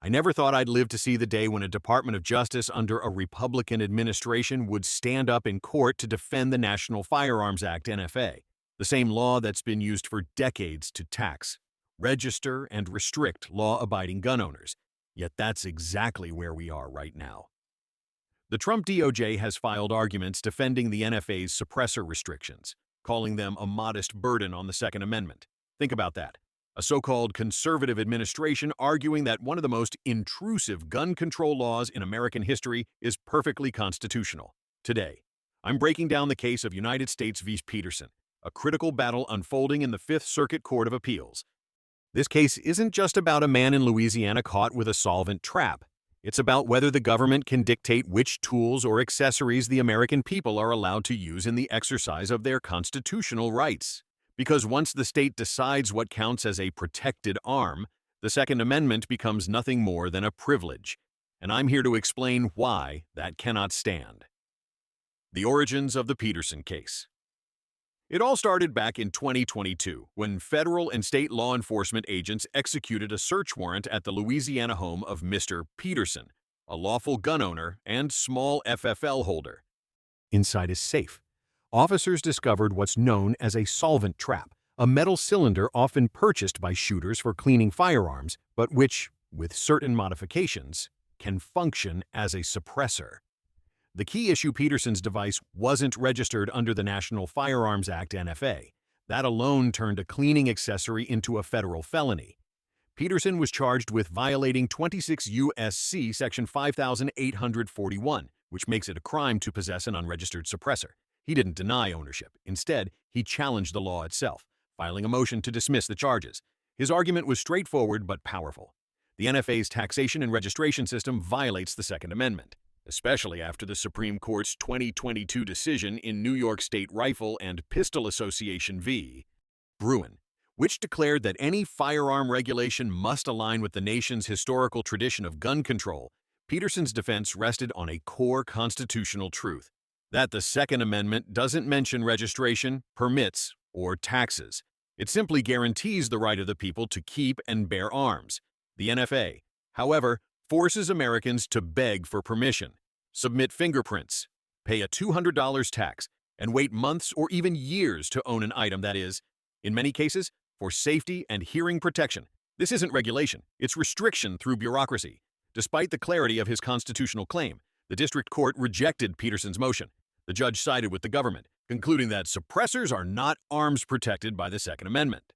I never thought I'd live to see the day when a Department of Justice under a Republican administration would stand up in court to defend the National Firearms Act (NFA), the same law that's been used for decades to tax, register, and restrict law-abiding gun owners. Yet that's exactly where we are right now. The Trump DOJ has filed arguments defending the NFA's suppressor restrictions, calling them a modest burden on the Second Amendment. Think about that. A so-called conservative administration arguing that one of the most intrusive gun control laws in American history is perfectly constitutional. Today, I'm breaking down the case of United States v. Peterson, a critical battle unfolding in the Fifth Circuit Court of Appeals. This case isn't just about a man in Louisiana caught with a solvent trap. It's about whether the government can dictate which tools or accessories the American people are allowed to use in the exercise of their constitutional rights. Because once the state decides what counts as a protected arm, the Second Amendment becomes nothing more than a privilege. And I'm here to explain why that cannot stand. The origins of the Peterson case. It all started back in 2022 when federal and state law enforcement agents executed a search warrant at the Louisiana home of Mr. Peterson, a lawful gun owner and small FFL holder. Inside his safe, officers discovered what's known as a solvent trap, a metal cylinder often purchased by shooters for cleaning firearms, but which, with certain modifications, can function as a suppressor. The key issue: Peterson's device wasn't registered under the National Firearms Act (NFA). That alone turned a cleaning accessory into a federal felony. Peterson was charged with violating 26 U.S.C. Section 5841, which makes it a crime to possess an unregistered suppressor. He didn't deny ownership. Instead, he challenged the law itself, filing a motion to dismiss the charges. His argument was straightforward but powerful. The NFA's taxation and registration system violates the Second Amendment, especially after the Supreme Court's 2022 decision in New York State Rifle and Pistol Association v. Bruen, which declared that any firearm regulation must align with the nation's historical tradition of gun control. Peterson's defense rested on a core constitutional truth: that the Second Amendment doesn't mention registration, permits, or taxes. It simply guarantees the right of the people to keep and bear arms. The NFA, however, forces Americans to beg for permission, submit fingerprints, pay a $200 tax, and wait months or even years to own an item that is, in many cases, for safety and hearing protection. This isn't regulation, it's restriction through bureaucracy. Despite the clarity of his constitutional claim, the district court rejected Peterson's motion. The judge sided with the government, concluding that suppressors are not arms protected by the Second Amendment.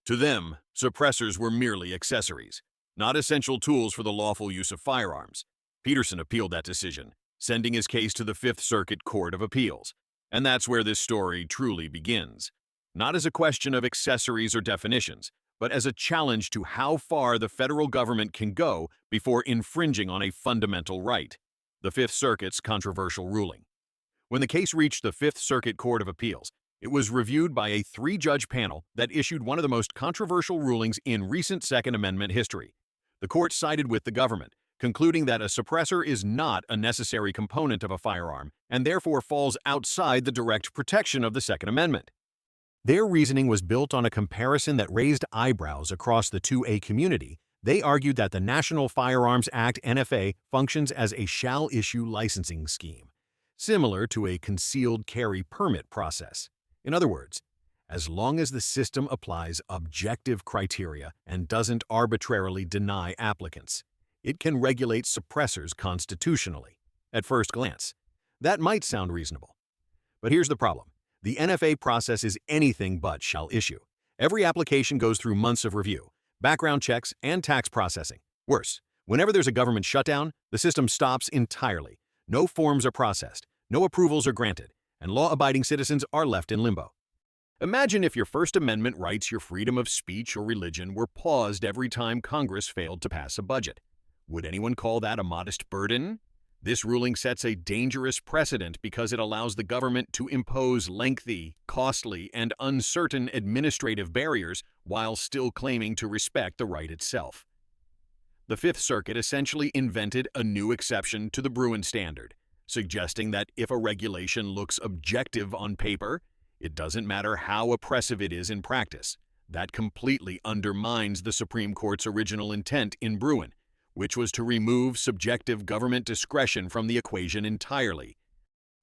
To them, suppressors were merely accessories, not essential tools for the lawful use of firearms. Peterson appealed that decision, sending his case to the Fifth Circuit Court of Appeals. And that's where this story truly begins. Not as a question of accessories or definitions, but as a challenge to how far the federal government can go before infringing on a fundamental right. The Fifth Circuit's controversial ruling. When the case reached the Fifth Circuit Court of Appeals, it was reviewed by a three-judge panel that issued one of the most controversial rulings in recent Second Amendment history. The court sided with the government, concluding that a suppressor is not a necessary component of a firearm and therefore falls outside the direct protection of the Second Amendment. Their reasoning was built on a comparison that raised eyebrows across the 2A community. They argued that the National Firearms Act (NFA) functions as a shall-issue licensing scheme, similar to a concealed carry permit process. In other words, as long as the system applies objective criteria and doesn't arbitrarily deny applicants, it can regulate suppressors constitutionally. At first glance, that might sound reasonable. But here's the problem. The NFA process is anything but shall issue. Every application goes through months of review, background checks, and tax processing. Worse, whenever there's a government shutdown, the system stops entirely. No forms are processed, no approvals are granted, and law-abiding citizens are left in limbo. Imagine if your First Amendment rights, your freedom of speech or religion, were paused every time Congress failed to pass a budget. Would anyone call that a modest burden? This ruling sets a dangerous precedent because it allows the government to impose lengthy, costly, and uncertain administrative barriers while still claiming to respect the right itself. The Fifth Circuit essentially invented a new exception to the Bruen standard, suggesting that if a regulation looks objective on paper, it doesn't matter how oppressive it is in practice. That completely undermines the Supreme Court's original intent in Bruen, which was to remove subjective government discretion from the equation entirely.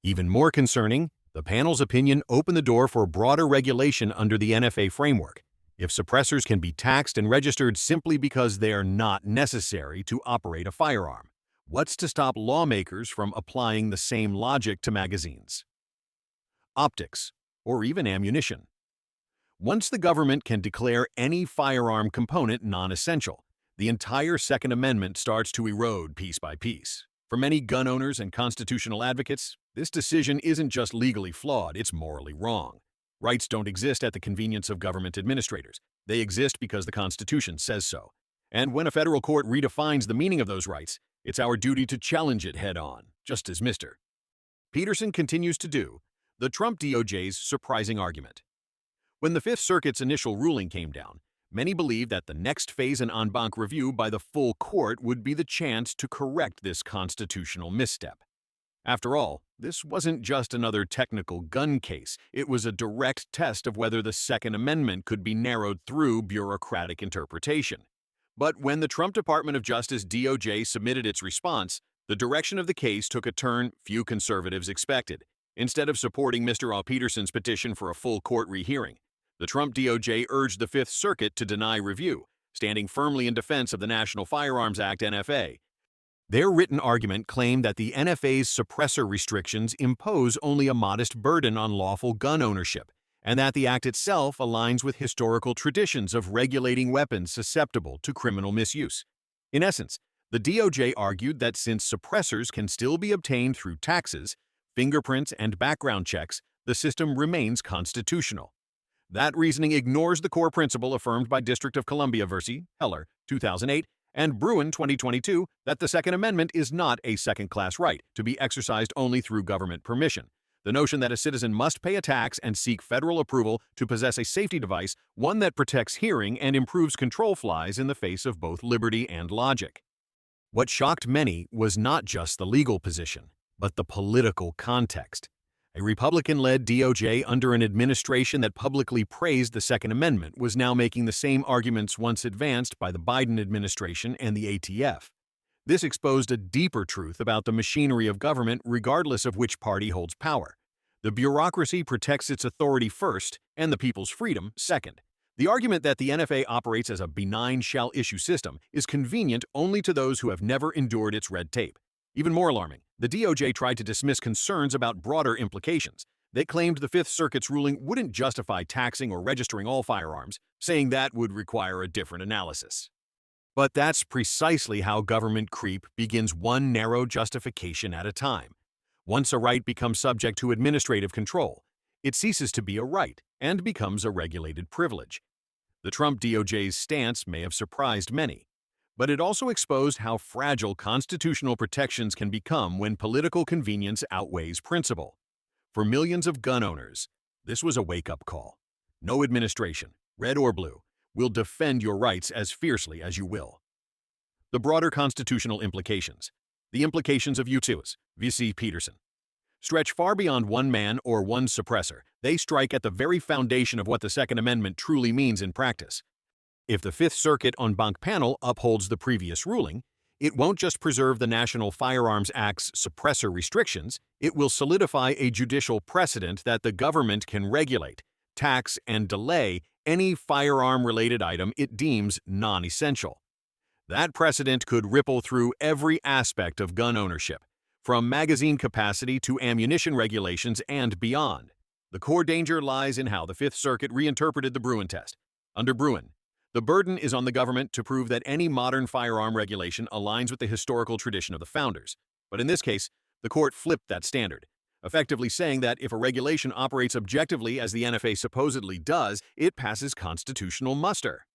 Even more concerning, the panel's opinion opened the door for broader regulation under the NFA framework. If suppressors can be taxed and registered simply because they are not necessary to operate a firearm, what's to stop lawmakers from applying the same logic to magazines, optics, or even ammunition? Once the government can declare any firearm component non-essential, the entire Second Amendment starts to erode piece by piece. For many gun owners and constitutional advocates, this decision isn't just legally flawed, it's morally wrong. Rights don't exist at the convenience of government administrators. They exist because the Constitution says so. And when a federal court redefines the meaning of those rights, it's our duty to challenge it head-on, just as Mr. Peterson continues to do, the Trump DOJ's surprising argument. When the Fifth Circuit's initial ruling came down, many believed that the next phase in en banc review by the full court would be the chance to correct this constitutional misstep. After all, this wasn't just another technical gun case. It was a direct test of whether the Second Amendment could be narrowed through bureaucratic interpretation. But when the Trump Department of Justice DOJ submitted its response, the direction of the case took a turn few conservatives expected. Instead of supporting Mr. Peterson's petition for a full court rehearing, the Trump DOJ urged the Fifth Circuit to deny review, standing firmly in defense of the National Firearms Act (NFA). Their written argument claimed that the NFA's suppressor restrictions impose only a modest burden on lawful gun ownership, and that the act itself aligns with historical traditions of regulating weapons susceptible to criminal misuse. In essence, the DOJ argued that since suppressors can still be obtained through taxes, fingerprints, and background checks, the system remains constitutional. That reasoning ignores the core principle affirmed by District of Columbia v. Heller, 2008, and Bruen, 2022, that the Second Amendment is not a second-class right to be exercised only through government permission. The notion that a citizen must pay a tax and seek federal approval to possess a safety device, one that protects hearing and improves control, flies in the face of both liberty and logic. What shocked many was not just the legal position, but the political context. A Republican-led DOJ under an administration that publicly praised the Second Amendment was now making the same arguments once advanced by the Biden administration and the ATF. This exposed a deeper truth about the machinery of government regardless of which party holds power. The bureaucracy protects its authority first and the people's freedom second. The argument that the NFA operates as a benign shall-issue system is convenient only to those who have never endured its red tape. Even more alarming, the DOJ tried to dismiss concerns about broader implications. They claimed the Fifth Circuit's ruling wouldn't justify taxing or registering all firearms, saying that would require a different analysis. But that's precisely how government creep begins, one narrow justification at a time. Once a right becomes subject to administrative control, it ceases to be a right and becomes a regulated privilege. The Trump DOJ's stance may have surprised many, but it also exposed how fragile constitutional protections can become when political convenience outweighs principle. For millions of gun owners, this was a wake-up call. No administration, red or blue, will defend your rights as fiercely as you will. The broader constitutional implications, the implications of Unanimous v. Peterson, stretch far beyond one man or one suppressor. They strike at the very foundation of what the Second Amendment truly means in practice. If the Fifth Circuit en banc panel upholds the previous ruling, it won't just preserve the National Firearms Act's suppressor restrictions, it will solidify a judicial precedent that the government can regulate, tax, and delay any firearm-related item it deems non-essential. That precedent could ripple through every aspect of gun ownership, from magazine capacity to ammunition regulations and beyond. The core danger lies in how the Fifth Circuit reinterpreted the Bruen test. Under Bruen, the burden is on the government to prove that any modern firearm regulation aligns with the historical tradition of the founders. But in this case, the court flipped that standard, effectively saying that if a regulation operates objectively as the NFA supposedly does, it passes constitutional muster.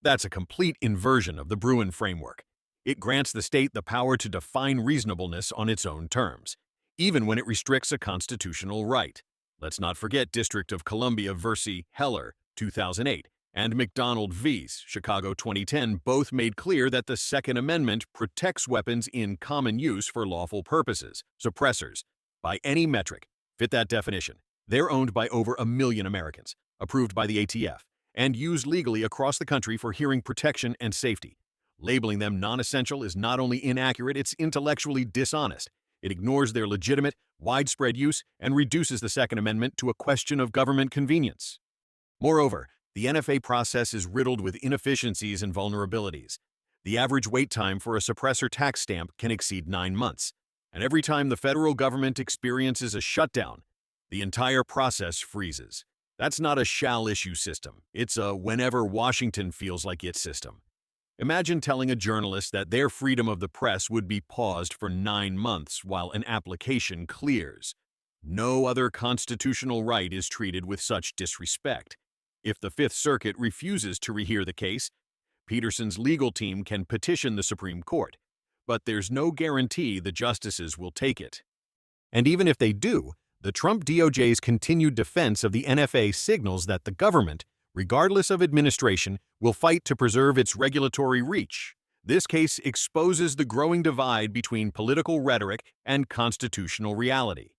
That's a complete inversion of the Bruen framework. It grants the state the power to define reasonableness on its own terms, even when it restricts a constitutional right. Let's not forget District of Columbia v. Heller, 2008, and McDonald v. Chicago 2010 both made clear that the Second Amendment protects weapons in common use for lawful purposes. Suppressors, by any metric, fit that definition. They're owned by over 1 million Americans, approved by the ATF, and used legally across the country for hearing protection and safety. Labeling them non-essential is not only inaccurate, it's intellectually dishonest. It ignores their legitimate, widespread use and reduces the Second Amendment to a question of government convenience. Moreover, the NFA process is riddled with inefficiencies and vulnerabilities. The average wait time for a suppressor tax stamp can exceed 9 months, and every time the federal government experiences a shutdown, the entire process freezes. That's not a shall-issue system. It's a whenever Washington feels like it system. Imagine telling a journalist that their freedom of the press would be paused for 9 months while an application clears. No other constitutional right is treated with such disrespect. If the Fifth Circuit refuses to rehear the case, Peterson's legal team can petition the Supreme Court, but there's no guarantee the justices will take it. And even if they do, the Trump DOJ's continued defense of the NFA signals that the government, regardless of administration, will fight to preserve its regulatory reach. This case exposes the growing divide between political rhetoric and constitutional reality.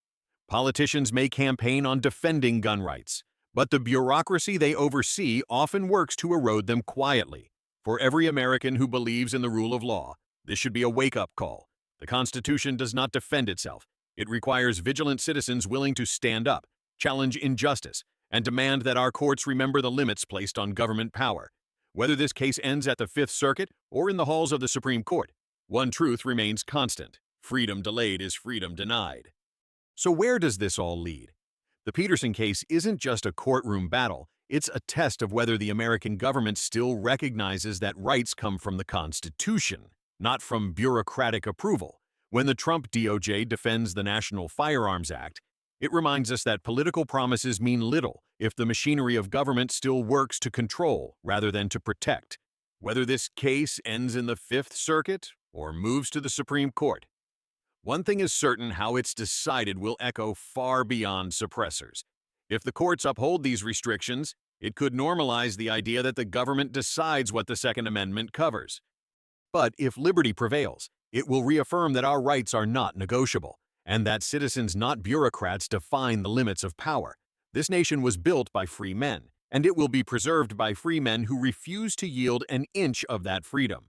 Politicians may campaign on defending gun rights, but the bureaucracy they oversee often works to erode them quietly. For every American who believes in the rule of law, this should be a wake-up call. The Constitution does not defend itself. It requires vigilant citizens willing to stand up, challenge injustice, and demand that our courts remember the limits placed on government power. Whether this case ends at the Fifth Circuit or in the halls of the Supreme Court, one truth remains constant: freedom delayed is freedom denied. So where does this all lead? The Peterson case isn't just a courtroom battle, it's a test of whether the American government still recognizes that rights come from the Constitution, not from bureaucratic approval. When the Trump DOJ defends the National Firearms Act, it reminds us that political promises mean little if the machinery of government still works to control rather than to protect. Whether this case ends in the Fifth Circuit or moves to the Supreme Court, one thing is certain: how it's decided will echo far beyond suppressors. If the courts uphold these restrictions, it could normalize the idea that the government decides what the Second Amendment covers. But if liberty prevails, it will reaffirm that our rights are not negotiable, and that citizens, not bureaucrats, define the limits of power. This nation was built by free men, and it will be preserved by free men who refuse to yield an inch of that freedom.